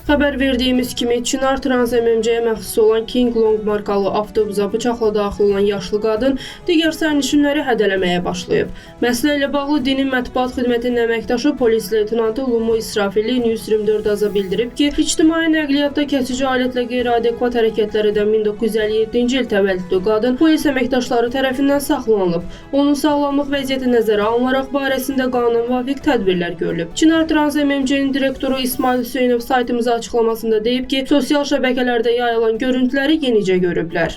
Xəbər verdiyimiz kimi Çınar Trans MMC-yə məxsus olan King Long markalı avtobusa bıçaqla daxil olan yaşlı qadın digər sərnişinləri hədələməyə başlayıb. Məsələ ilə bağlı Dinin Mətbuat Xidmətinin əməkdaşı polis leytenantı Lumu İsrafili News 24 aza bildirib ki, ictimai nəqliyyatda kəsici alətlə qeyri-adekvat hərəkətlər edən 1957-ci il təvəllüdlü qadın polis əməkdaşları tərəfindən saxlanılıb. Onun sağlamlıq vəziyyəti nəzərə alınaraq barəsində qanun-müvafiq tədbirlər görülüb. Çınar Trans MMC-nin direktoru İsmail Hüseynov saytımıza açıqlamasında deyib ki, sosial şəbəkələrdə yayılan görüntüləri yenicə görüblər.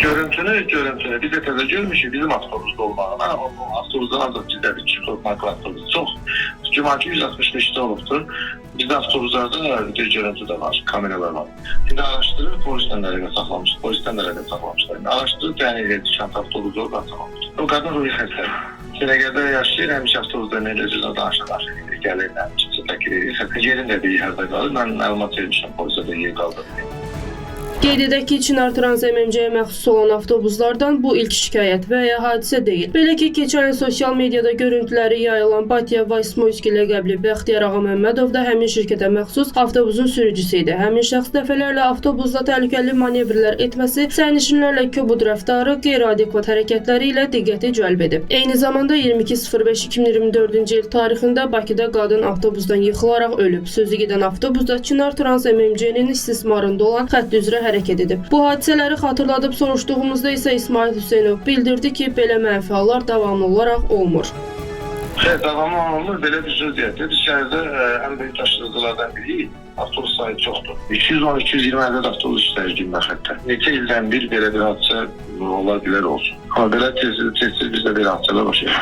Görüntünü biz de təzə görmüşük bizim avtobusda olmağına. Avtobusdan ancaq bizdə bir çift markalı avtobus çox. Cümaki 165'te olubdur. Bizdə avtobuslarda bir görüntü də var, kameralar var. Şimdi araşdırır, polisdən də saxlamışdır, polisdən də saxlamışlar. Açdırır, təyin edir, şant avtobusu orada saxlamışdır. O qadın ruhi xəstədir. Sənəgərdə yaşayır, həmişə avtobusda meyləzirlə danışır, gəlir, həmişə təkir edir. Yerində deyil, hərdə qalır. Mən məlumat vermişəm, polisə də yer qaldırır. Qeyd edək ki, Çınar Trans MMC-yə məxsus olan avtobuslardan bu ilk şikayət və ya hadisə deyil. Belə ki, keçən il sosial mediada görüntüləri yayılan Batya Vaysmoyski ləqəbli Bəxtiyar Ağa Məmmədov da həmin şirkətə məxsus avtobusun sürücüsü idi. Həmin şəxs dəfələrlə avtobusda təhlükəli manevrlər etməsi, sərnişinlərlə kobud rəftarı, qeyri-adekvat hərəkətləri ilə diqqəti cəlb edib. Eyni zamanda 22.05.2024-cü il tarixində Bakıda qadın avtobusdan yıxılaraq ölüb. Sözü gedən avtobusda Çınar Trans MMC-nin istismarında olan xətt üzrə hərəkət edib. Bu hadisələri xatırladıb soruşduğumuzda isə İsmail Hüseynov bildirdi ki, belə mənfi hallar davamlı olaraq olmur. Davamlı olmur, belə bir söz deyək. Biz şəhərdə ən böyük daşıyıcılardan biri avtobus sayı çoxdur. 210-220 ədəd avtobus işləyir gündə xəttə. Neçə ildən bir belə bir hadisə ola bilər olsun. Amma belə tez bizdə belə hadisələr baş verir.